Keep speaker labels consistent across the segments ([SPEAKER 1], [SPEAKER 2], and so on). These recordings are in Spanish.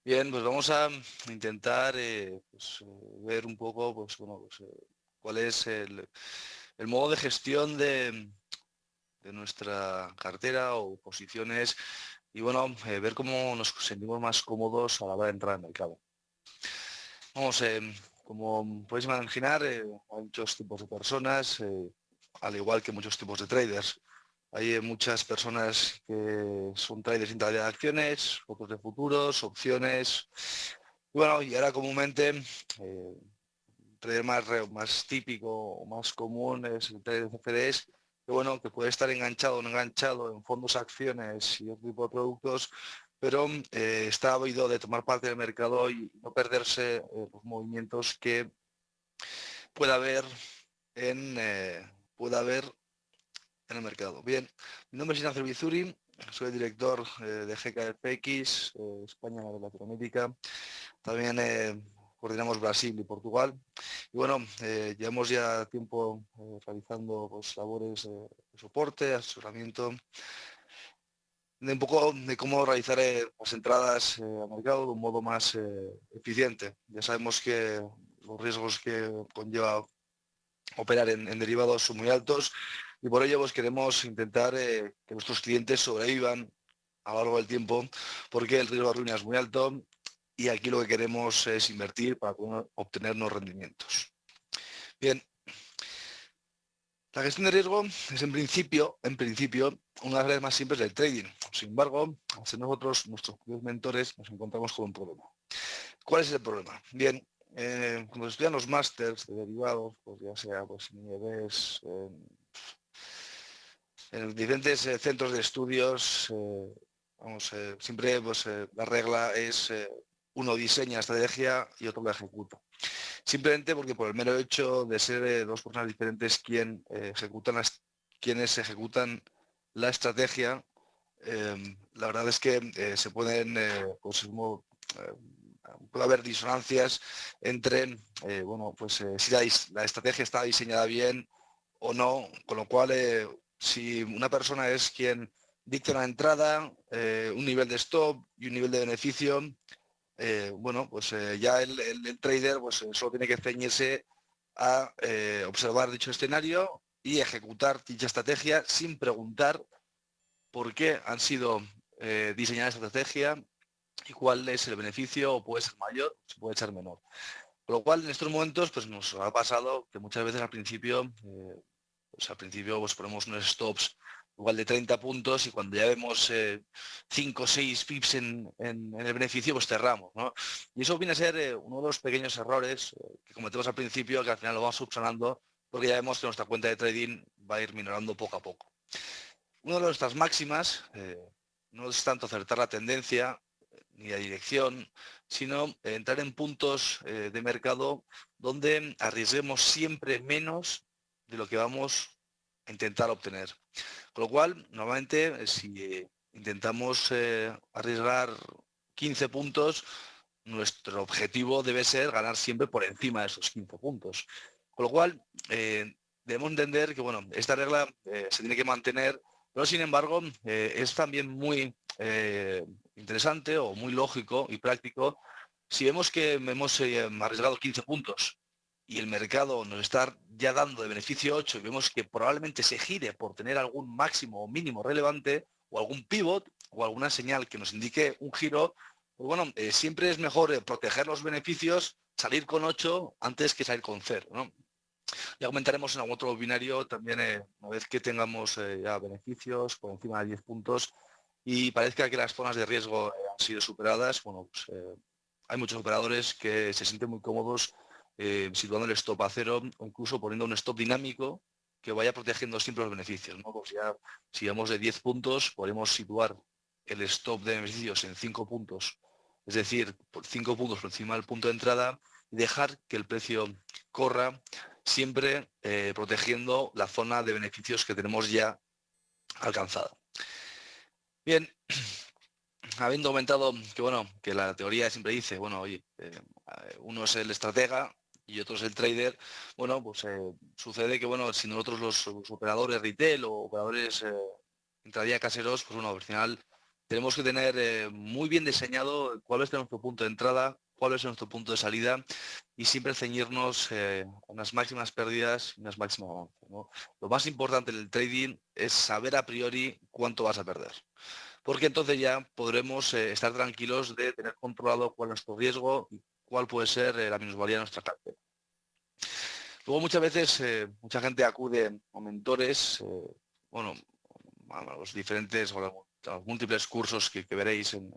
[SPEAKER 1] Bien, pues vamos a intentar ver un poco cuál es el modo de gestión de nuestra cartera o posiciones y ver cómo nos sentimos más cómodos a la hora de entrar al mercado. Vamos, como podéis imaginar, hay muchos tipos de personas, al igual que muchos tipos de traders. Hay muchas personas que son traders intradía de acciones, otros de futuros, opciones. Y ahora comúnmente el trader más típico o más común es el trader de CFDs, que puede estar enganchado o no enganchado en fondos, acciones y otro tipo de productos, pero está ávido de tomar parte del mercado y no perderse los movimientos que pueda haber en, eh, pueda haber en el mercado. Bien, mi nombre es Ignacio Bizuri, soy director de GKFX, España y Latinoamérica. También coordinamos Brasil y Portugal. Y llevamos ya tiempo realizando labores de soporte, asesoramiento, de un poco de cómo realizar las entradas al mercado de un modo más eficiente. Ya sabemos que los riesgos que conlleva operar en derivados son muy altos y por ello queremos intentar que nuestros clientes sobrevivan a lo largo del tiempo porque el riesgo de ruina es muy alto y aquí lo que queremos es invertir para obtener unos rendimientos. Bien, la gestión de riesgo es en principio, una de las áreas más simples del trading. Sin embargo, al ser nosotros, nuestros mentores, nos encontramos con un problema. ¿Cuál es el problema? Bien, cuando se estudian los másters de derivados, pues ya sea en IEBs, en diferentes centros de estudios, siempre la regla es uno diseña la estrategia y otro la ejecuta. Simplemente porque por el mero hecho de ser dos personas diferentes quienes ejecutan la estrategia, la verdad es que se pueden, puede haber disonancias entre, si la estrategia está diseñada bien o no, con lo cual, si una persona es quien dicta una entrada, un nivel de stop y un nivel de beneficio, ya el trader solo tiene que ceñirse a observar dicho escenario y ejecutar dicha estrategia sin preguntar por qué han sido diseñadas esta estrategia y cuál es el beneficio, o puede ser mayor o puede ser menor. Con lo cual, en estos momentos nos ha pasado que muchas veces al principio ponemos unos stops igual de 30 puntos y cuando ya vemos 5 o 6 pips en el beneficio, pues cerramos, ¿no? Y eso viene a ser uno de los pequeños errores que cometemos al principio, que al final lo vamos subsanando porque ya vemos que nuestra cuenta de trading va a ir minorando poco a poco. Una de nuestras máximas no es tanto acertar la tendencia ni la dirección, sino entrar en puntos de mercado donde arriesguemos siempre menos de lo que vamos a intentar obtener. Con lo cual, normalmente, si intentamos arriesgar 15 puntos, nuestro objetivo debe ser ganar siempre por encima de esos 15 puntos. Con lo cual, debemos entender que esta regla se tiene que mantener, pero sin embargo, es también muy interesante o muy lógico y práctico si vemos que hemos arriesgado 15 puntos y el mercado nos está ya dando de beneficio 8 y vemos que probablemente se gire por tener algún máximo o mínimo relevante o algún pivot o alguna señal que nos indique un giro, siempre es mejor proteger los beneficios, salir con 8 antes que salir con 0, ¿no? Ya comentaremos en algún otro binario también, una vez que tengamos ya beneficios por encima de 10 puntos y parezca que las zonas de riesgo han sido superadas, hay muchos operadores que se sienten muy cómodos situando el stop a 0 o incluso poniendo un stop dinámico que vaya protegiendo siempre los beneficios, ¿no? Pues ya, si vamos de 10 puntos, podemos situar el stop de beneficios en 5 puntos, es decir, por 5 puntos por encima del punto de entrada y dejar que el precio corra siempre protegiendo la zona de beneficios que tenemos ya alcanzada. Bien, habiendo comentado que la teoría siempre dice, uno es el estratega y otro es el trader, sucede que si nosotros los operadores retail o operadores intradía caseros, al final tenemos que tener muy bien diseñado cuál es nuestro punto de entrada, cuál es nuestro punto de salida y siempre ceñirnos a unas máximas pérdidas y unas máximas ganancias, ¿no? Lo más importante en el trading es saber a priori cuánto vas a perder, porque entonces ya podremos estar tranquilos de tener controlado cuál es nuestro riesgo y cuál puede ser la minusvalía de nuestra cartera. Luego muchas veces mucha gente acude a mentores, bueno, a los diferentes o a los múltiples cursos que veréis en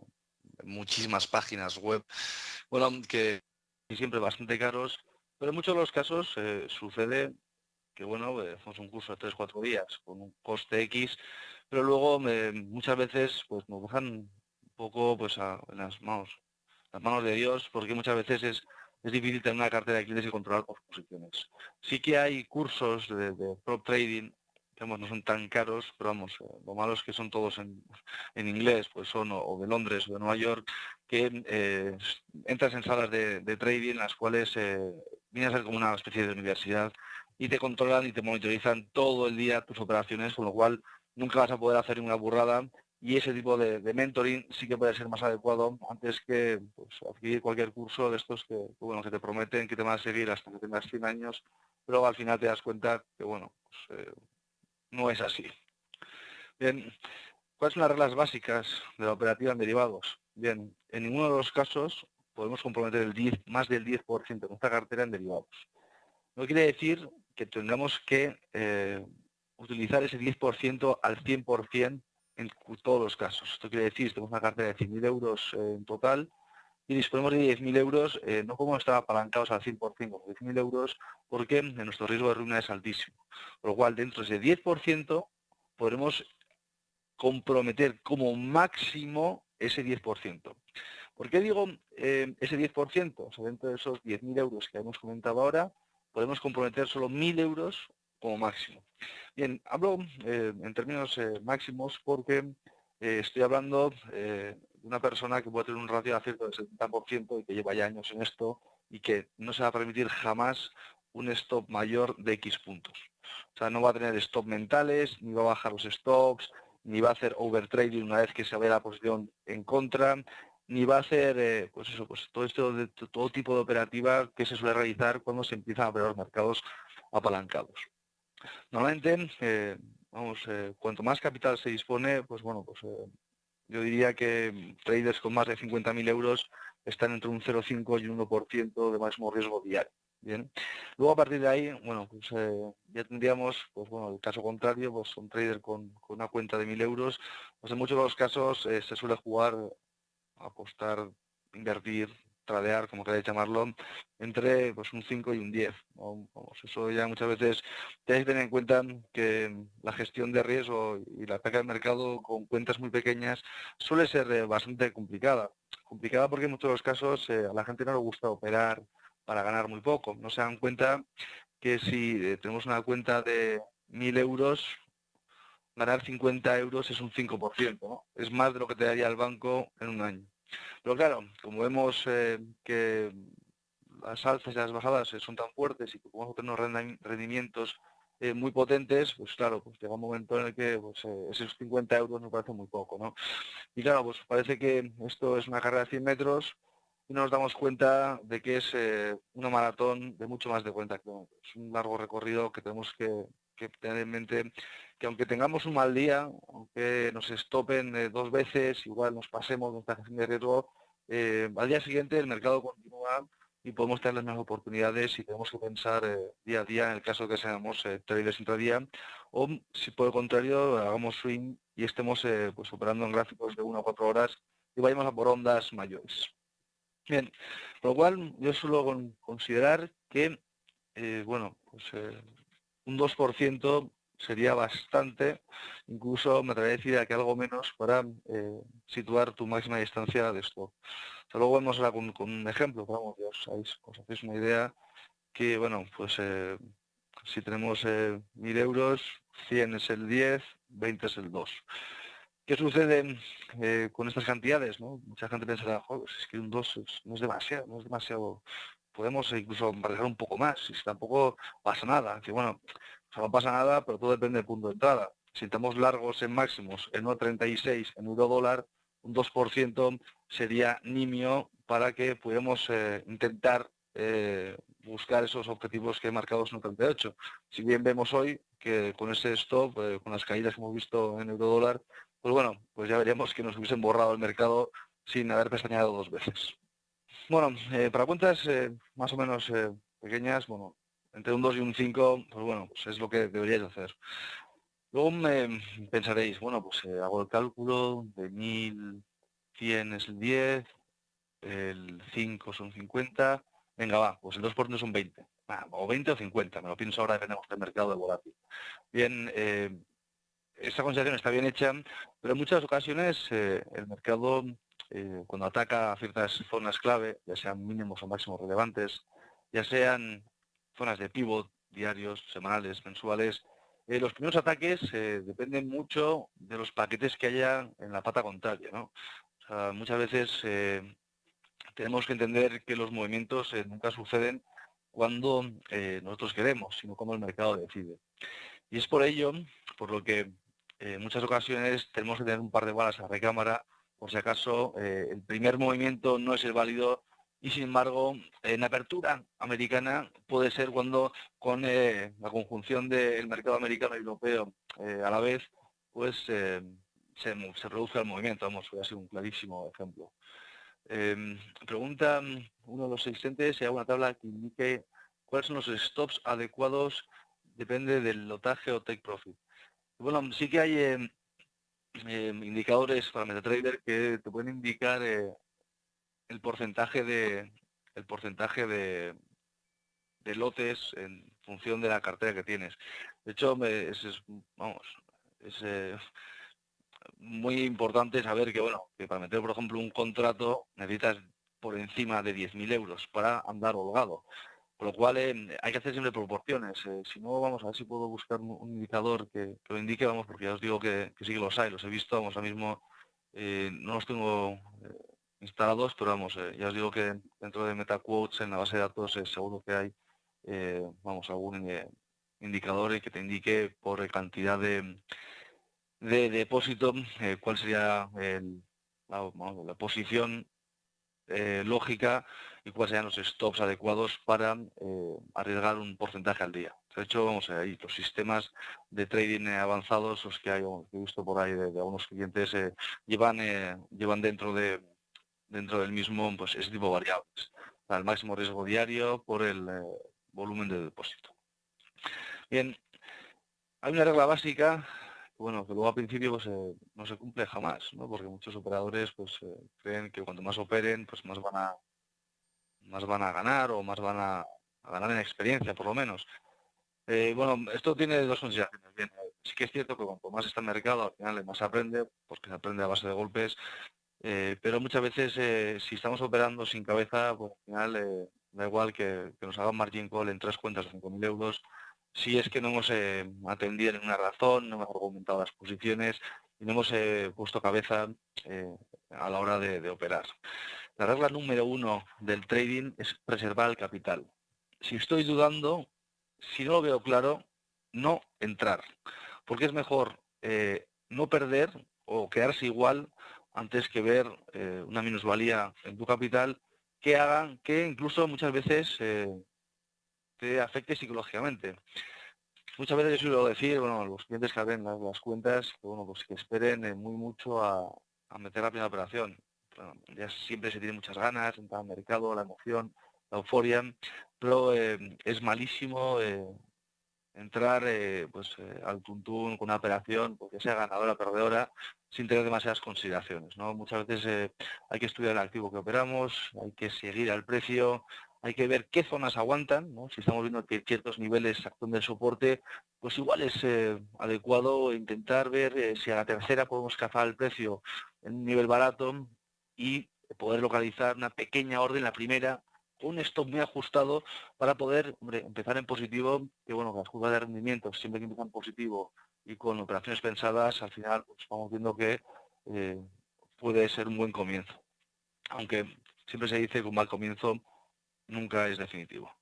[SPEAKER 1] muchísimas páginas web, bueno, que siempre bastante caros, pero en muchos de los casos sucede que, bueno, hacemos un curso de 3 o 4 días con un coste X, pero luego muchas veces pues nos dejan un poco pues en las manos de Dios, porque muchas veces es difícil tener una cartera de clientes y controlar tus posiciones. Sí que hay cursos de prop trading, que vamos, no son tan caros, pero vamos, lo malo es que son todos en inglés, pues son o de Londres o de Nueva York, que entras en salas de trading, las cuales viene a ser como una especie de universidad y te controlan y te monitorizan todo el día tus operaciones, con lo cual nunca vas a poder hacer ninguna burrada y ese tipo de mentoring sí que puede ser más adecuado antes que pues, adquirir cualquier curso de estos bueno, que te prometen que te van a seguir hasta que tengas 100 años, pero al final te das cuenta que bueno, pues, no es así. Bien, ¿cuáles son las reglas básicas de la operativa en derivados? Bien, en ninguno de los casos podemos comprometer más del 10% de nuestra cartera en derivados. No quiere decir que tengamos que utilizar ese 10% al 100% en todos los casos. Esto quiere decir que tenemos una cartera de 100.000 euros en total y disponemos de 10.000 euros, no podemos estar apalancados al 100% con 10.000 euros porque nuestro riesgo de ruina es altísimo. Por lo cual, dentro de ese 10% podremos comprometer como máximo ese 10%. ¿Por qué digo ese 10%? O sea, dentro de esos 10.000 euros que hemos comentado ahora, podemos comprometer solo 1.000 euros como máximo. Bien, hablo en términos máximos porque estoy hablando de una persona que puede tener un ratio de acierto del 70% y que lleva ya años en esto y que no se va a permitir jamás un stop mayor de X puntos. O sea, no va a tener stop mentales, ni va a bajar los stops, ni va a hacer overtrading una vez que se vea la posición en contra, ni va a hacer pues eso, pues todo tipo de operativa que se suele realizar cuando se empiezan a operar los mercados apalancados. Normalmente, cuanto más capital se dispone, pues bueno, pues yo diría que traders con más de 50.000 euros están entre un 0,5 y un 1% de máximo riesgo diario. Bien. Luego a partir de ahí, bueno, pues ya tendríamos, pues bueno, el caso contrario, pues un trader con una cuenta de 1.000 euros, pues en muchos de los casos se suele jugar, apostar, invertir, tradear, como queráis llamarlo, entre pues, un 5 y un 10. ¿No? Vamos, eso ya muchas veces tenéis que tener en cuenta que la gestión de riesgo y la ataque al mercado con cuentas muy pequeñas suele ser bastante complicada. Complicada porque en muchos de los casos a la gente no le gusta operar para ganar muy poco. No se dan cuenta que si tenemos una cuenta de 1.000 euros, ganar 50 euros es un 5%, ¿no? Es más de lo que te daría el banco en un año. Pero claro, como vemos que las alzas y las bajadas son tan fuertes y que podemos obtener unos rendimientos muy potentes, pues claro, pues llega un momento en el que pues, esos 50 euros nos parece muy poco, ¿no? Y claro, pues parece que esto es una carrera de 100 metros y no nos damos cuenta de que es una maratón de mucho más de 40 kilómetros. Es un largo recorrido que tenemos que tener en mente que aunque tengamos un mal día, aunque nos estopen 2 veces, igual nos pasemos nuestra gestión de riesgo, al día siguiente el mercado continúa y podemos tener las mismas oportunidades y tenemos que pensar día a día en el caso de que seamos traders intradía o si por el contrario hagamos swing y estemos pues operando en gráficos de 1 a 4 horas y vayamos a por ondas mayores. Bien, por lo cual yo suelo considerar que bueno, pues un 2% sería bastante, incluso me atrevería a decir que algo menos para situar tu máxima distancia de stop. O sea, luego vamos ahora con un ejemplo, pero vamos, ya os hacéis una idea que, bueno, pues si tenemos 1.000 euros, 100 es el 10, 20 es el 2. ¿Qué sucede con estas cantidades? ¿No? Mucha gente pensará, joder, es que un 2 no es demasiado, no es demasiado. Podemos incluso manejar un poco más, y si tampoco pasa nada. Que bueno, o sea, no pasa nada, pero todo depende del punto de entrada. Si estamos largos en máximos en 1,36 en euro dólar, un 2% sería nimio para que pudiéramos intentar buscar esos objetivos que he marcado en 38. Si bien vemos hoy que con ese stop, con las caídas que hemos visto en euro-dólar, pues bueno, pues ya veríamos que nos hubiesen borrado el mercado sin haber pestañeado 2 veces. Bueno, para cuentas más o menos pequeñas, bueno, entre un 2 y un 5, pues bueno, pues es lo que deberíais hacer. Luego pensaréis, bueno, pues hago el cálculo de 1100 es el 10, el 5 son 50, venga va, pues el 2% son 20, o 20 o 50, me lo pienso ahora, dependemos del mercado de volátil. Bien, esta consideración está bien hecha, pero en muchas ocasiones el mercado, cuando ataca a ciertas zonas clave, ya sean mínimos o máximos relevantes, ya sean zonas de pivot diarios, semanales, mensuales, los primeros ataques dependen mucho de los paquetes que haya en la pata contraria, ¿no? O sea, muchas veces tenemos que entender que los movimientos nunca suceden cuando nosotros queremos, sino cuando el mercado decide. Y es por ello, por lo que en muchas ocasiones tenemos que tener un par de balas a recámara, por si acaso el primer movimiento no es el válido y sin embargo en apertura americana puede ser cuando con la conjunción del mercado americano y europeo a la vez, pues se produzca el movimiento. Vamos, voy a ser un clarísimo ejemplo. Pregunta uno de los asistentes si hay una tabla que indique cuáles son los stops adecuados, depende del lotaje o take profit. Bueno, sí que hay indicadores para MetaTrader que te pueden indicar el porcentaje de lotes en función de la cartera que tienes. De hecho, es muy importante saber que, bueno, que para meter, por ejemplo, un contrato necesitas por encima de 10.000 euros para andar holgado. Por lo cual hay que hacer siempre proporciones. Si no, vamos a ver si puedo buscar un indicador que lo indique, vamos, porque ya os digo que sí que los hay, los he visto, vamos, ahora mismo no los tengo instalados, pero vamos, ya os digo que dentro de MetaQuotes en la base de datos seguro que hay, vamos, algún indicador que te indique por cantidad de depósito cuál sería la posición lógica y cuáles serían los stops adecuados para arriesgar un porcentaje al día. De hecho, vamos ahí, los sistemas de trading avanzados, los que hay, que he visto por ahí de algunos clientes, llevan dentro del mismo pues ese tipo de variables. El máximo riesgo diario por el volumen de depósito. Bien, hay una regla básica, bueno, que luego al principio pues, no se cumple jamás, ¿no? Porque muchos operadores pues creen que cuanto más operen, pues más van a ganar o más van a ganar en experiencia, por lo menos. Bueno, esto tiene dos consideraciones. Bien, sí que es cierto que cuanto más está el mercado, al final más se aprende, porque se aprende a base de golpes, pero muchas veces si estamos operando sin cabeza, pues al final da igual que nos hagan margin call en 3 cuentas de 5.000 euros, si es que no hemos atendido en una razón, no hemos argumentado las posiciones y no hemos puesto cabeza a la hora de operar. La regla número 1 del trading es preservar el capital. Si estoy dudando, si no lo veo claro, no entrar. Porque es mejor no perder o quedarse igual antes que ver una minusvalía en tu capital que hagan que incluso muchas veces te afecte psicológicamente. Muchas veces yo suelo decir, bueno, a los clientes que abren las cuentas, que, bueno, pues que esperen muy mucho a meter la primera operación. Bueno, ya siempre se tiene muchas ganas, entrar al mercado, la emoción, la euforia, pero es malísimo entrar al tuntún con una operación, porque sea ganadora o perdedora, sin tener demasiadas consideraciones, ¿no? Muchas veces hay que estudiar el activo que operamos, hay que seguir al precio, hay que ver qué zonas aguantan, ¿no? Si estamos viendo que ciertos niveles actúan de soporte, pues igual es adecuado intentar ver si a la tercera podemos cazar el precio en un nivel barato y poder localizar una pequeña orden, la primera, un stop muy ajustado para poder, hombre, empezar en positivo, que bueno, que las curvas de rendimiento siempre que empiezan positivo y con operaciones pensadas, al final pues, vamos viendo que puede ser un buen comienzo. Aunque siempre se dice que un mal comienzo nunca es definitivo.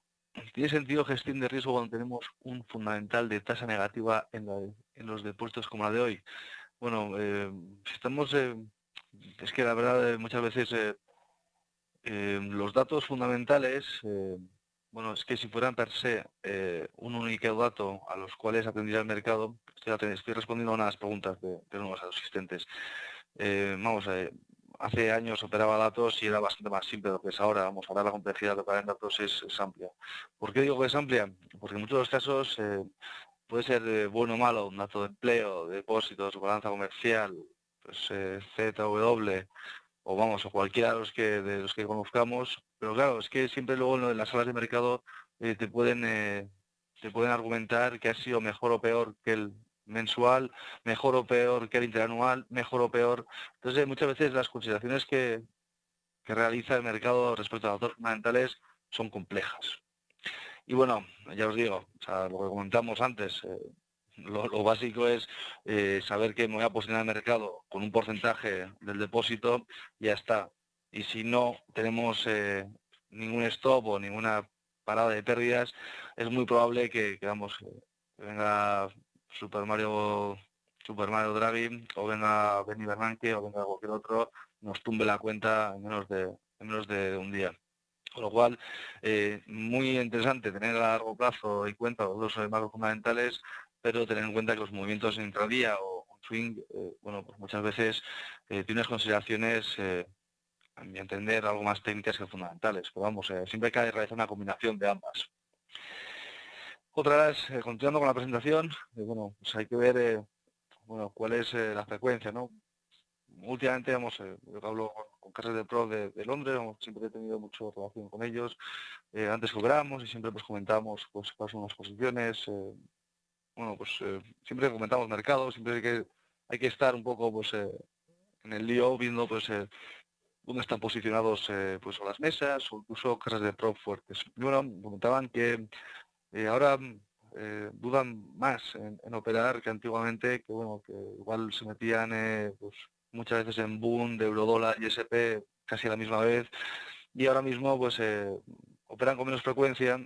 [SPEAKER 1] ¿Tiene sentido gestión de riesgo cuando tenemos un fundamental de tasa negativa en los depósitos como la de hoy? Bueno, si estamos es que la verdad muchas veces los datos fundamentales, bueno, es que si fueran per se un único dato a los cuales atendiera el mercado, estoy respondiendo a unas preguntas de unos asistentes. Vamos, hace años operaba datos y era bastante más simple de lo que es ahora. Vamos, ahora la complejidad de operar en datos es amplia. ¿Por qué digo que es amplia? Porque en muchos de los casos puede ser bueno o malo, un dato de empleo, de depósitos, balanza comercial, pues ZW, o vamos, o cualquiera de los que conozcamos, pero claro, es que siempre luego en las salas de mercado eh, te pueden eh, te pueden argumentar que ha sido mejor o peor que el mensual, mejor o peor que el interanual, mejor o peor. Entonces, muchas veces las consideraciones que realiza el mercado respecto a los datos fundamentales son complejas. Y bueno, ya os digo, o sea, lo que comentamos antes, lo básico es saber que me voy a posicionar en el mercado con un porcentaje del depósito y ya está. Y si no tenemos ningún stop o ninguna parada de pérdidas, es muy probable que venga Super Mario, Super Mario Draghi o venga Benny Bernanke o venga cualquier otro, nos tumbe la cuenta en menos de un día. Con lo cual, muy interesante tener a largo plazo en cuenta los dos macros fundamentales, pero tener en cuenta que los movimientos en intradía o swing, bueno, pues muchas veces tiene unas consideraciones, a mi entender, algo más técnicas que fundamentales. Pero vamos, siempre hay que realizar una combinación de ambas. Otra vez, continuando con la presentación, bueno, pues hay que ver, bueno, cuál es la frecuencia, ¿no? Últimamente, yo hablo con casas de pro de Londres, siempre he tenido mucha relación con ellos. Antes cobramos y siempre pues comentamos pues cuáles son las posiciones. Bueno, pues siempre comentamos mercado, siempre hay que estar un poco pues en el lío viendo pues dónde están posicionados pues o las mesas o incluso casas de prop fuertes. Y bueno, comentaban que ahora dudan más en operar que antiguamente, que bueno, que igual se metían pues, muchas veces en boom de eurodólar y SP casi a la misma vez y ahora mismo pues operan con menos frecuencia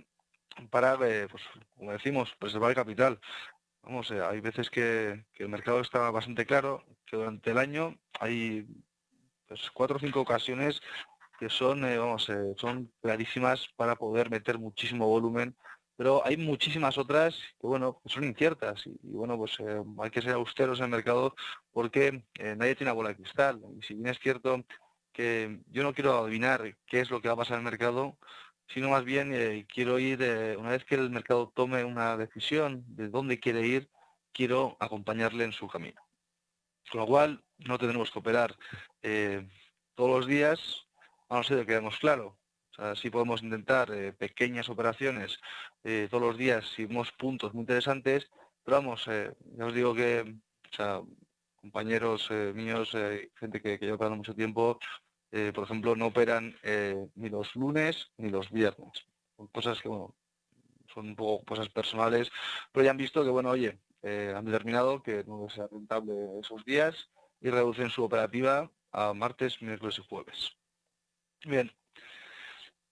[SPEAKER 1] para, pues, como decimos, preservar el capital. Vamos, hay veces que el mercado está bastante claro, que durante el año hay pues, 4 o 5 ocasiones que son, son clarísimas para poder meter muchísimo volumen, pero hay muchísimas otras que, bueno, que son inciertas y, bueno, pues hay que ser austeros en el mercado porque nadie tiene bola de cristal. Y si bien es cierto que yo no quiero adivinar qué es lo que va a pasar en el mercado, sino más bien quiero ir, una vez que el mercado tome una decisión de dónde quiere ir, quiero acompañarle en su camino. Con lo cual, no tendremos que operar eh, todos los días, a no ser que quedemos claro. O sea, sí podemos intentar pequeñas operaciones todos los días si vemos puntos muy interesantes, pero vamos, ya os digo que, o sea, compañeros míos, gente que lleva operando mucho tiempo, por ejemplo, no operan ni los lunes ni los viernes. Son cosas que, bueno, son un poco cosas personales, pero ya han visto que, bueno, oye, han determinado que no sea rentable esos días y reducen su operativa a martes, miércoles y jueves. Bien,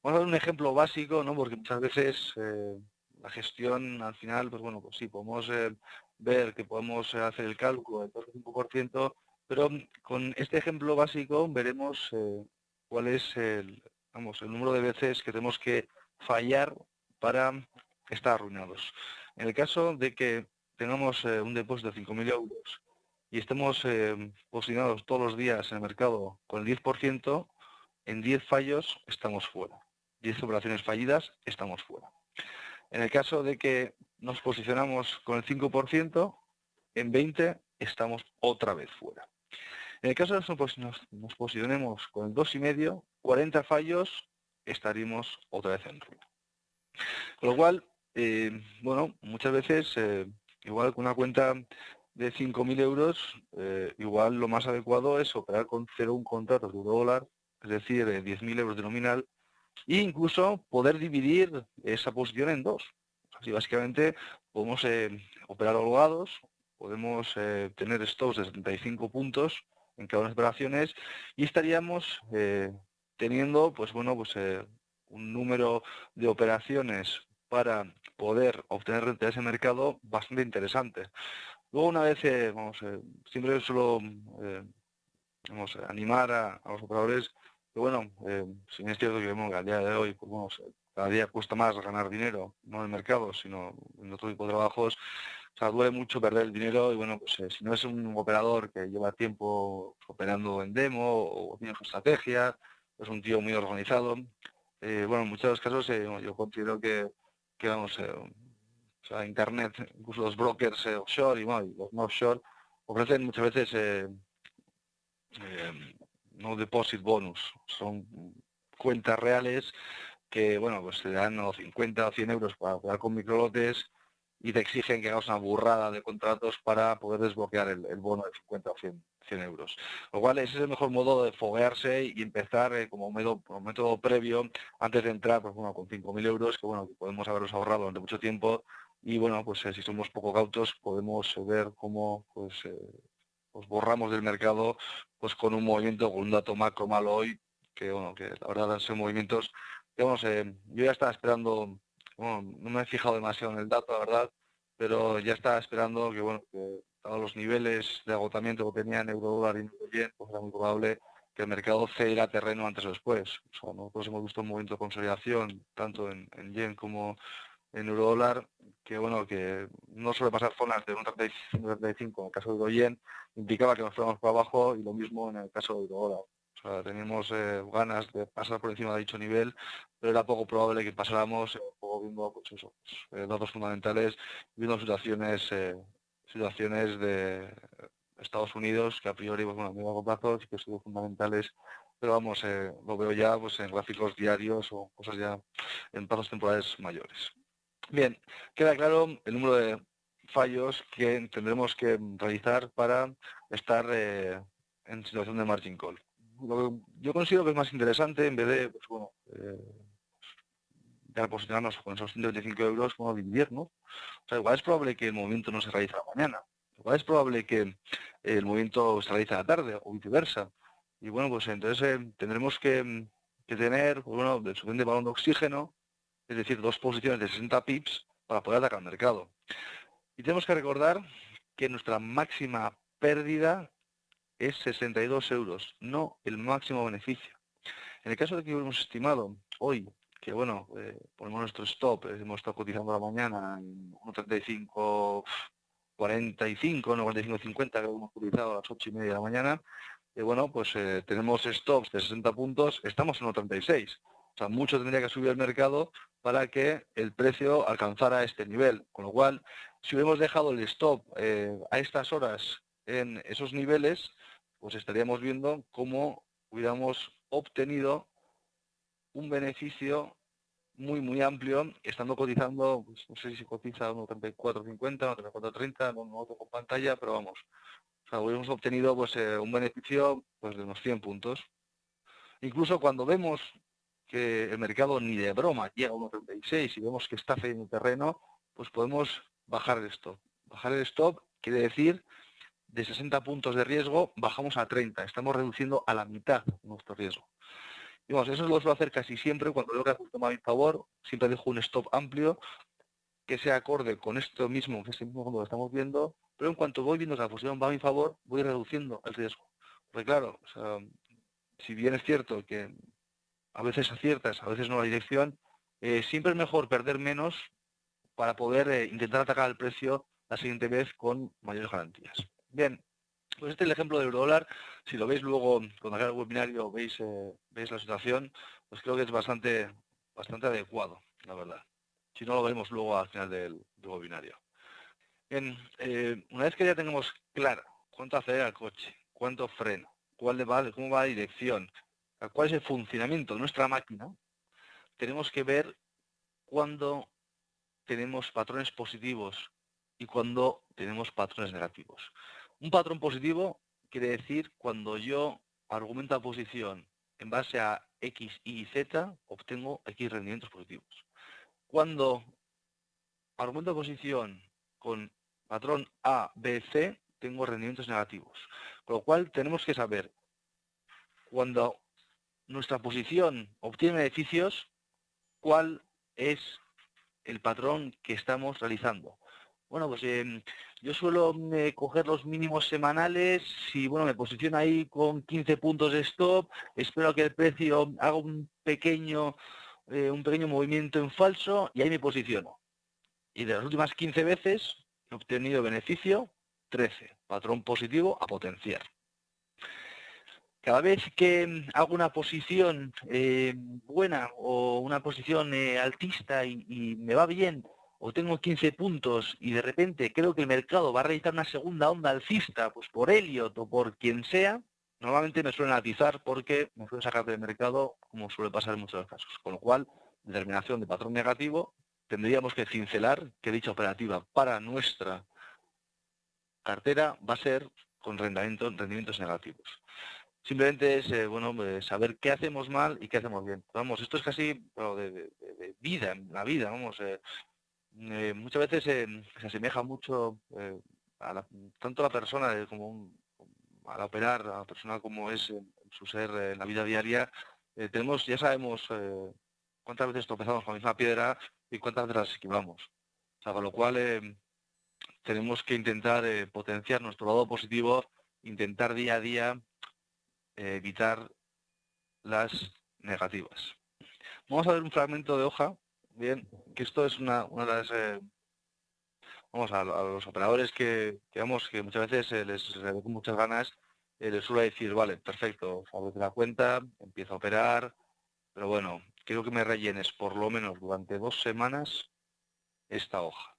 [SPEAKER 1] vamos a ver un ejemplo básico, ¿no? Porque muchas veces la gestión al final, pues bueno, pues sí, podemos ver que podemos hacer el cálculo del 2,5%, pero con este ejemplo básico veremos cuál es vamos, el número de veces que tenemos que fallar para estar arruinados. En el caso de que tengamos un depósito de 5.000 euros y estemos posicionados todos los días en el mercado con el 10%, en 10 fallos estamos fuera. 10 operaciones fallidas, estamos fuera. En el caso de que nos posicionamos con el 5%, en 20 estamos otra vez fuera. En el caso de que nos posicionemos con el 2,5, 40 fallos, estaríamos otra vez en ruina. Con lo cual, bueno, muchas veces, igual con una cuenta de 5.000 euros, igual lo más adecuado es operar con 0,1 contratos de euro-dólar, es decir, 10.000 euros de nominal, e incluso poder dividir esa posición en dos. Así básicamente podemos operar holgados, podemos tener stops de 75 puntos en cada una de las operaciones y estaríamos teniendo, pues bueno, pues un número de operaciones para poder obtener rentabilidad en ese mercado bastante interesante. Luego una vez, siempre suelo vamos a animar a los operadores que, bueno, si bien es cierto que vemos que al día de hoy, pues, bueno, cada día cuesta más ganar dinero, no en el mercado, sino en otro tipo de trabajos. O sea, duele mucho perder el dinero y, bueno, pues si no es un operador que lleva tiempo operando en demo o tiene su estrategia, es un tío muy organizado, bueno, en muchos de los casos yo considero que vamos, o sea, Internet, incluso los brokers offshore y, bueno, y los no offshore, ofrecen muchas veces no deposit bonus, son cuentas reales que, bueno, pues te dan 50 o 100 euros para operar con microlotes y te exigen que hagas una burrada de contratos para poder desbloquear el bono de 50 o 100 euros. Lo cual ese es el mejor modo de foguearse y empezar como método previo antes de entrar, pues bueno, con 5.000 euros, que bueno, que podemos haberlos ahorrado durante mucho tiempo y bueno, pues si somos poco cautos podemos ver cómo pues borramos del mercado pues con un movimiento, con un dato macro malo hoy, que bueno, que la verdad han sido movimientos que vamos, yo ya estaba esperando, bueno, no me he fijado demasiado en el dato, la verdad, pero ya estaba esperando que bueno, que dados los niveles de agotamiento que tenía en euro dólar y en euro yen, pues era muy probable que el mercado cediera terreno antes o después. O sea, nosotros hemos visto un movimiento de consolidación tanto en yen como en eurodólar, que bueno, que no suele pasar zonas de 1,35 en el caso de euro-yen, implicaba que nos fuéramos para abajo y lo mismo en el caso de eurodólar. O sea, teníamos ganas de pasar por encima de dicho nivel, pero era poco probable que pasáramos, poco viendo pues eso, datos fundamentales, viendo situaciones de Estados Unidos, que a priori, pues, bueno, a largo plazo sí que han sido fundamentales, pero vamos, lo veo ya pues en gráficos diarios o cosas ya en plazos temporales mayores. Bien, queda claro el número de fallos que tendremos que realizar para estar en situación de margin call. Lo que yo considero que es más interesante, en vez de, pues bueno, ya posicionarnos con esos 125 euros, como dividirnos. O sea, igual es probable que el movimiento no se realice mañana. Igual es probable que el movimiento se realice a la tarde o viceversa. Y bueno, pues entonces tendremos que tener, pues, bueno, el suficiente balón de oxígeno, es decir, dos posiciones de 60 pips para poder atacar el mercado. Y tenemos que recordar que nuestra máxima pérdida es 62 euros, no el máximo beneficio. En el caso de que hubiéramos estimado hoy que, bueno, ponemos nuestro stop, hemos estado cotizando la mañana en 1,35, 45, no 45,50 que hemos utilizado a las 8:30 de la mañana, bueno, pues tenemos stops de 60 puntos, estamos en 1,36. O sea, mucho tendría que subir el mercado para que el precio alcanzara este nivel. Con lo cual, si hubiéramos dejado el stop a estas horas en esos niveles, pues estaríamos viendo cómo hubiéramos obtenido un beneficio muy amplio, estando cotizando, pues, no sé si cotiza 1,3450, 1,3430, no tengo pantalla, pero vamos. O sea, hubiéramos obtenido pues, un beneficio pues, de unos 100 puntos. Incluso cuando vemos que el mercado ni de broma llega a 1,36 y vemos que está cediendo terreno, pues podemos bajar el stop. Bajar el stop quiere decir de 60 puntos de riesgo bajamos a 30. Estamos reduciendo a la mitad nuestro riesgo. Y vamos, eso lo suelo hacer casi siempre cuando veo que ha tomado a mi favor. Siempre dejo un stop amplio que sea acorde con esto mismo, que es el mismo fondo que estamos viendo, pero en cuanto voy viendo que la posición va a mi favor, voy reduciendo el riesgo. Porque claro, o sea, si bien es cierto que a veces aciertas, a veces no la dirección, siempre es mejor perder menos para poder intentar atacar el precio la siguiente vez con mayores garantías. Bien, pues este es el ejemplo del eurodólar. Si lo veis luego, cuando haga el webinario, veis la situación, pues creo que es bastante adecuado, la verdad. Si no, lo veremos luego al final del webinario. Bien, una vez que ya tenemos claro cuánto acelera el coche, cuánto frena, cómo va la dirección, cuál es el funcionamiento de nuestra máquina, tenemos que ver cuándo tenemos patrones positivos y cuándo tenemos patrones negativos. Un patrón positivo quiere decir cuando yo argumento la posición en base a X, Y y Z, obtengo X rendimientos positivos. Cuando argumento posición con patrón A, B, C, tengo rendimientos negativos. Con lo cual tenemos que saber cuando nuestra posición obtiene beneficios, cuál es el patrón que estamos realizando. Bueno, pues Yo suelo coger los mínimos semanales y bueno, me posiciono ahí con 15 puntos de stop, espero que el precio haga un pequeño movimiento en falso y ahí me posiciono. Y de las últimas 15 veces he obtenido beneficio 13, patrón positivo a potenciar. Cada vez que hago una posición buena o una posición altista y me va bien, o tengo 15 puntos y de repente creo que el mercado va a realizar una segunda onda alcista, pues por Elliott o por quien sea, normalmente me suelen atizar porque me suelen sacar del mercado, como suele pasar en muchos casos. Con lo cual, determinación de patrón negativo, tendríamos que cincelar que dicha operativa para nuestra cartera va a ser con rendimientos negativos. Simplemente es bueno, saber qué hacemos mal y qué hacemos bien. Vamos, esto es casi bueno, de vida, en la vida, vamos. Muchas veces se asemeja mucho tanto a la persona al operar, a la persona como es en su ser en la vida diaria. Ya sabemos cuántas veces tropezamos con la misma piedra y cuántas veces las esquivamos. O sea, con lo cual tenemos que intentar potenciar nuestro lado positivo, intentar día a día evitar las negativas. Vamos a ver un fragmento de hoja, bien, que esto es una de las, vamos, a los operadores que muchas veces les veo con muchas ganas, les suelo decir, vale, perfecto, abre la cuenta, empieza a operar, pero bueno, quiero que me rellenes por lo menos durante 2 semanas esta hoja.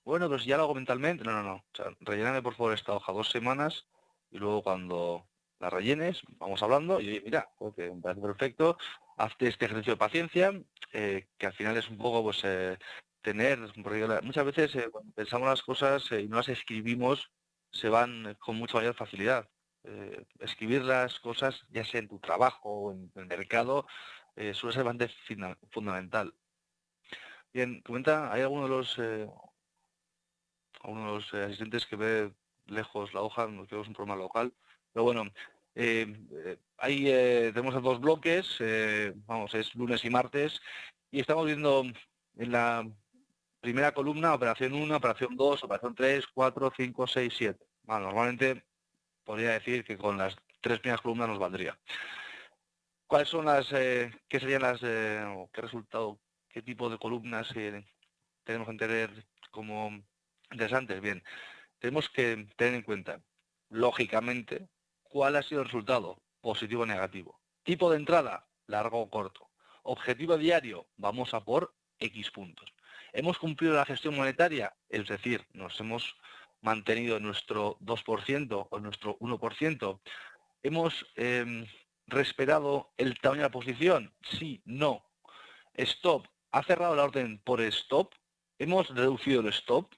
[SPEAKER 1] Bueno, pero si ya lo hago mentalmente, no. O sea, relléname por favor esta hoja 2 semanas y luego cuando la rellenes, vamos hablando y oye, mira, que me parece perfecto, hazte este ejercicio de paciencia, que al final es un poco pues porque muchas veces cuando pensamos las cosas y no las escribimos, se van con mucha mayor facilidad. Escribir las cosas, ya sea en tu trabajo o en el mercado, suele ser bastante fundamental. Bien, comenta, hay algunos asistentes que ve lejos la hoja, nos quedamos un problema local, pero bueno, ahí tenemos 2 bloques, vamos, es lunes y martes, y estamos viendo en la primera columna operación 1, operación 2, operación 3, 4, 5, 6, 7. Bueno, normalmente podría decir que con las 3 primeras columnas nos valdría. ¿Cuáles son qué serían o qué resultado, qué tipo de columnas tenemos que tener como interesantes? Bien, tenemos que tener en cuenta, lógicamente, cuál ha sido el resultado, positivo o negativo. Tipo de entrada, largo o corto. Objetivo diario, vamos a por X puntos. ¿Hemos cumplido la gestión monetaria? Es decir, nos hemos mantenido en nuestro 2% o nuestro 1%. ¿Hemos respetado el tamaño de la posición? Sí, no. Stop, ¿ha cerrado la orden por stop? ¿Hemos reducido el stop?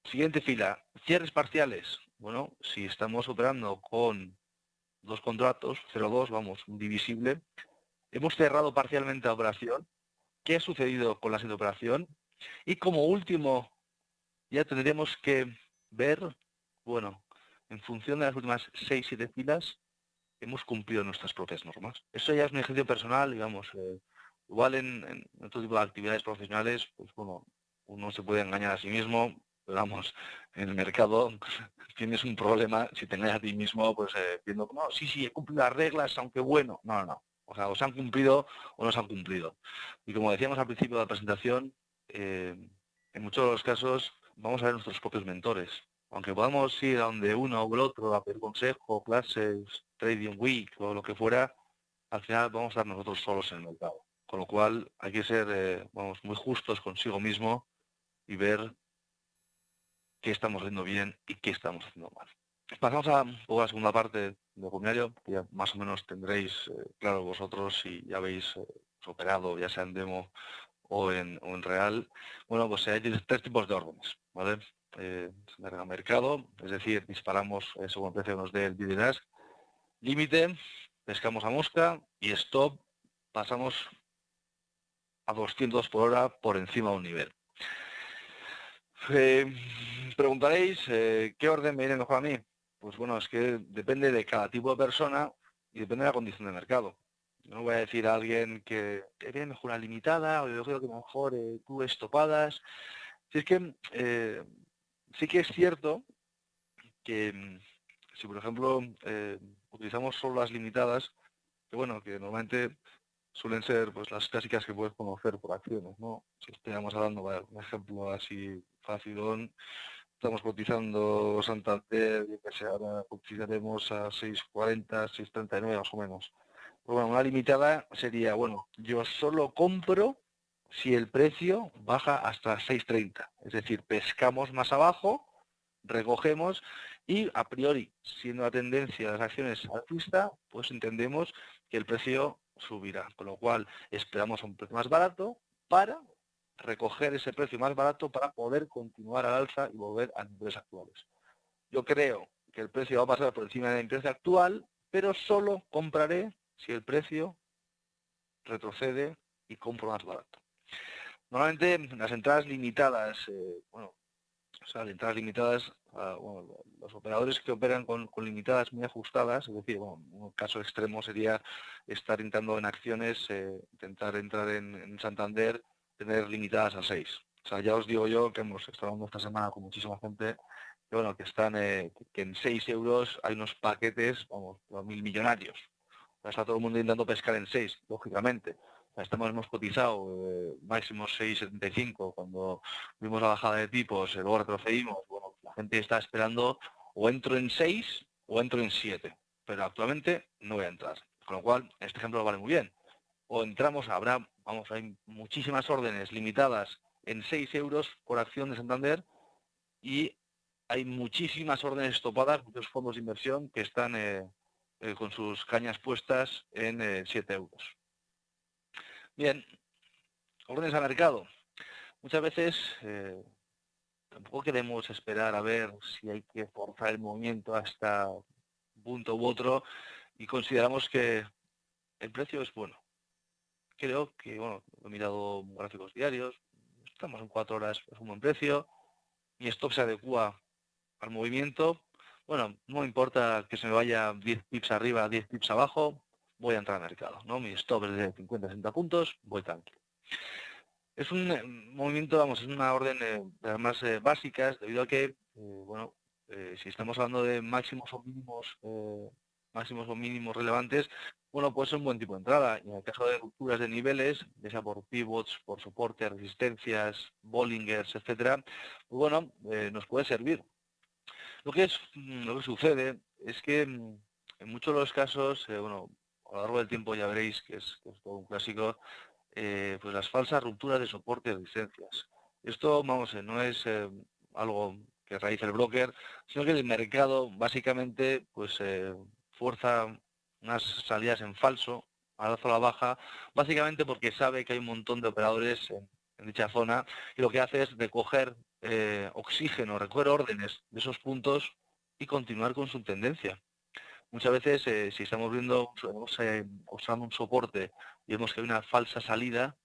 [SPEAKER 1] Siguiente fila, cierres parciales. Bueno, si estamos operando con 2 contratos, 0,2, vamos, un divisible, hemos cerrado parcialmente la operación. ¿Qué ha sucedido con la siguiente operación? Y como último, ya tendremos que ver, bueno, en función de las últimas 6-7 filas, hemos cumplido nuestras propias normas. Eso ya es un ejercicio personal, digamos, igual en otro tipo de actividades profesionales, pues bueno, uno se puede engañar a sí mismo, pero vamos, en el mercado tienes un problema si te engañas a ti mismo, pues viendo, no, sí, he cumplido las reglas, aunque bueno, no. O sea, o se han cumplido o no se han cumplido. Y como decíamos al principio de la presentación, en muchos de los casos vamos a ver nuestros propios mentores. Aunque podamos ir a donde uno o el otro a pedir consejo, clases, trading week o lo que fuera, al final vamos a estar nosotros solos en el mercado. Con lo cual hay que ser vamos, muy justos consigo mismo y ver qué estamos haciendo bien y qué estamos haciendo mal. Pasamos a un poco la segunda parte del webinario, que ya más o menos tendréis claro vosotros si ya habéis operado, ya sea en demo o en real. Bueno, pues hay 3 tipos de órdenes, ¿vale? Mercado, es decir, disparamos según el precio que nos dé el bid ask. Límite, pescamos a mosca y stop, pasamos a 200 por hora por encima de un nivel. Preguntaréis, ¿qué orden me viene mejor a mí? Pues bueno, es que depende de cada tipo de persona y depende de la condición de mercado. No voy a decir a alguien que te viene mejor una limitada o yo creo que mejor tú estopadas. Si es que Sí que es cierto que si, por ejemplo, utilizamos solo las limitadas, que bueno, que normalmente suelen ser pues las clásicas que puedes conocer por acciones, ¿no? Si estamos hablando, vale, un ejemplo así facilón, estamos cotizando Santander, yo que sé, ahora cotizaremos a 6,40, 6,39 más o menos. Pues bueno, una limitada sería, bueno, yo solo compro si el precio baja hasta 6,30. Es decir, pescamos más abajo, recogemos y a priori, siendo la tendencia de las acciones alcista, pues entendemos que el precio subirá. Con lo cual esperamos a un precio más barato para recoger ese precio más barato para poder continuar al alza y volver a niveles actuales. Yo creo que el precio va a pasar por encima del precio actual, pero solo compraré si el precio retrocede y compro más barato. Normalmente las entradas limitadas, bueno, o sea, de entradas limitadas, bueno, los operadores que operan con limitadas muy ajustadas, es decir, bueno, un caso extremo sería estar entrando en acciones, intentar entrar en Santander, tener limitadas a 6. O sea, ya os digo yo que hemos estado hablando esta semana con muchísima gente que, bueno, que están, que en 6 euros hay unos paquetes, vamos, los 1000 millonarios. O sea, está todo el mundo intentando pescar en 6, lógicamente. Hemos cotizado máximo 6,75 cuando vimos la bajada de tipos, luego retrocedimos. Bueno, la gente está esperando o entro en 6 o entro en 7, pero actualmente no voy a entrar. Con lo cual, este ejemplo vale muy bien. O entramos, hay muchísimas órdenes limitadas en 6 euros por acción de Santander y hay muchísimas órdenes topadas, muchos fondos de inversión que están con sus cañas puestas en 7 euros. Bien, órdenes a mercado. Muchas veces tampoco queremos esperar a ver si hay que forzar el movimiento hasta un punto u otro y consideramos que el precio es bueno. Creo que, bueno, he mirado gráficos diarios, estamos en 4 horas, es un buen precio, mi stop se adecua al movimiento. Bueno, no me importa que se me vaya 10 pips arriba, 10 pips abajo, voy a entrar al mercado, ¿no? Mi stop es de 50-60 puntos, voy tranquilo. Es un movimiento, vamos, es una orden de las más básicas, debido a que, bueno, si estamos hablando de máximos o mínimos relevantes, bueno, puede ser un buen tipo de entrada. Y en el caso de rupturas de niveles, ya sea por pivots, por soporte, resistencias, Bollingers, etcétera, pues bueno, nos puede servir. Lo que sucede es que en muchos de los casos, bueno, a lo largo del tiempo ya veréis que es todo un clásico, pues las falsas rupturas de soporte de licencias. Esto, vamos, no es algo que realice el broker, sino que el mercado básicamente pues fuerza unas salidas en falso, a la zona baja, básicamente porque sabe que hay un montón de operadores en dicha zona y lo que hace es recoger oxígeno, recoger órdenes de esos puntos y continuar con su tendencia. Muchas veces, si estamos viendo, observando un soporte y vemos que hay una falsa salida,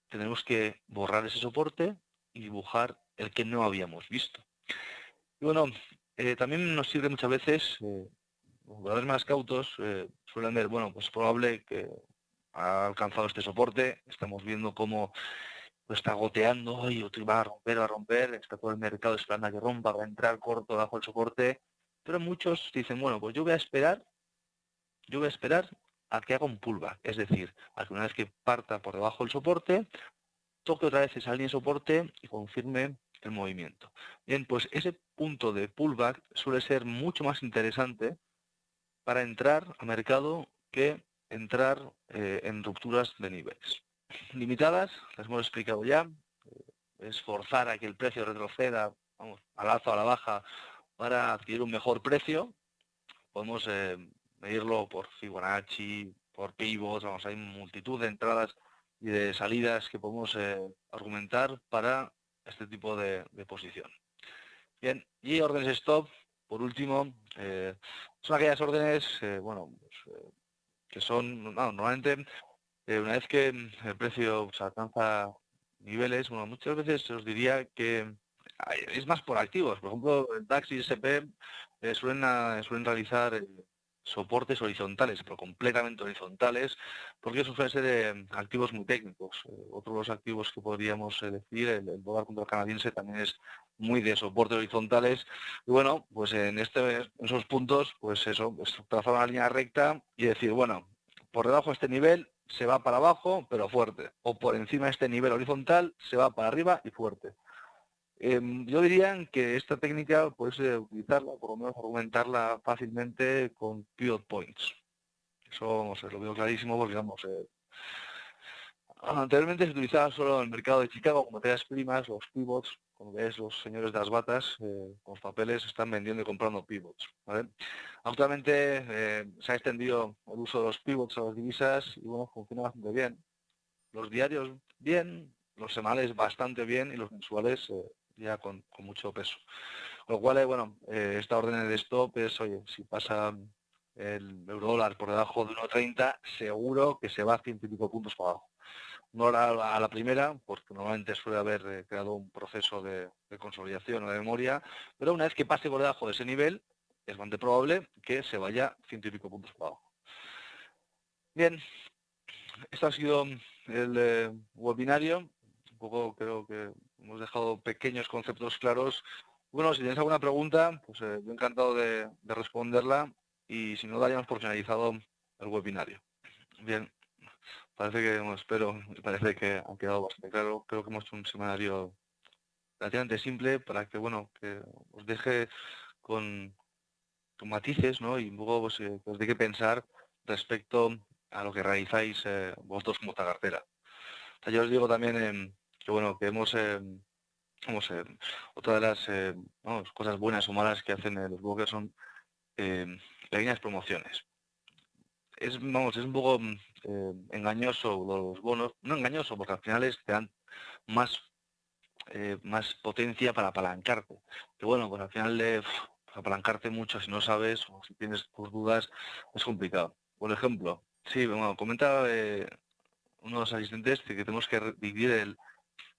[SPEAKER 1] tenemos que borrar ese soporte y dibujar el que no habíamos visto. Y bueno, también nos sirve muchas veces, los jugadores más cautos suelen ver, bueno, pues es probable que ha alcanzado este soporte, estamos viendo cómo lo está goteando y va a romper, está todo el mercado esperando a que rompa, va a entrar corto bajo el soporte, pero muchos dicen, bueno, pues yo voy a esperar a que haga un pullback, es decir, a que una vez que parta por debajo del soporte, toque otra vez esa línea de soporte y confirme el movimiento. Bien, pues ese punto de pullback suele ser mucho más interesante para entrar a mercado que entrar en rupturas de niveles. Limitadas, las hemos explicado ya, es forzar a que el precio retroceda, vamos, al alza o a la baja para adquirir un mejor precio. Podemos medirlo por Fibonacci, por pivots, vamos, hay multitud de entradas y de salidas que podemos argumentar para este tipo de posición. Bien, y órdenes stop, por último, son aquellas órdenes, bueno, pues, que son, normalmente, una vez que el precio se alcanza niveles, bueno, muchas veces os diría que es más por activos. Por ejemplo, el DAX y SP suelen realizar soportes horizontales, pero completamente horizontales, porque eso suele ser activos muy técnicos. Otro de los activos que podríamos decir, el dólar contra el canadiense, también es muy de soportes horizontales. Y bueno, pues en esos puntos, pues eso, es trazar una línea recta y decir, bueno, por debajo de este nivel se va para abajo, pero fuerte. O por encima de este nivel horizontal se va para arriba y fuerte. Yo diría que esta técnica puedes utilizarla, por lo menos argumentarla fácilmente con pivot points. Eso no sé, lo veo clarísimo porque vamos, anteriormente se utilizaba solo en el mercado de Chicago como materias primas, los pivots, como ves los señores de las batas con los papeles están vendiendo y comprando pivots. ¿Vale? Actualmente se ha extendido el uso de los pivots a las divisas y bueno, funciona bastante bien. Los diarios bien, los semanales bastante bien y los mensuales ya con mucho peso. Con lo cual, bueno, esta orden de stop es, oye, si pasa el euro dólar por debajo de 1,30, seguro que se va a 100 y pico puntos para abajo. No a la primera, porque normalmente suele haber creado un proceso de consolidación o de memoria, pero una vez que pase por debajo de ese nivel, es bastante probable que se vaya 100 y pico puntos para abajo. Bien, esto ha sido el webinario. Un poco creo que hemos dejado pequeños conceptos claros. Bueno, si tienes alguna pregunta, pues yo encantado de responderla y si no, daríamos por finalizado el webinario. Bien, parece que, bueno, espero, parece que ha quedado bastante claro. Creo que hemos hecho un seminario relativamente simple para que, bueno, que os deje con matices, ¿no? Y luego pues, que os dé que pensar respecto a lo que realizáis vosotros como esta cartera. O sea, yo os digo también que bueno, que vamos, otra de las vamos, cosas buenas o malas que hacen los brokers son eh, pequeñas promociones. Vamos, es un poco engañoso los bonos, no engañoso, porque al final te dan más, más potencia para apalancarte. Que bueno, pues al final apalancarte mucho si no sabes o si tienes tus dudas es complicado. Por ejemplo, sí, bueno, comenta uno de los asistentes que tenemos que dividir el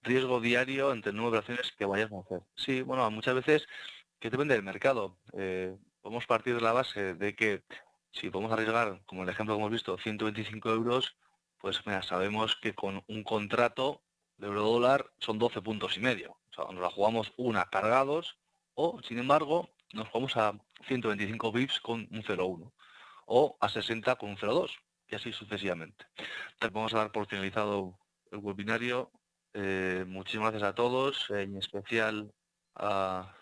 [SPEAKER 1] riesgo diario entre nuevas operaciones que vayamos a hacer. Sí, bueno, muchas veces que depende del mercado. Podemos partir de la base de que si podemos arriesgar, como el ejemplo que hemos visto, 125 euros, pues mira, sabemos que con un contrato de euro dólar son 12 puntos y medio. O sea, nos la jugamos una cargados o, sin embargo, nos jugamos a 125 bips con un 0,1 o a 60 con un 0,2 y así sucesivamente. Entonces vamos a dar por finalizado el webinario. Muchísimas gracias a todos, en especial a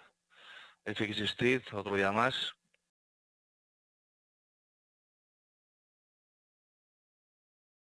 [SPEAKER 1] FX Street, otro día más.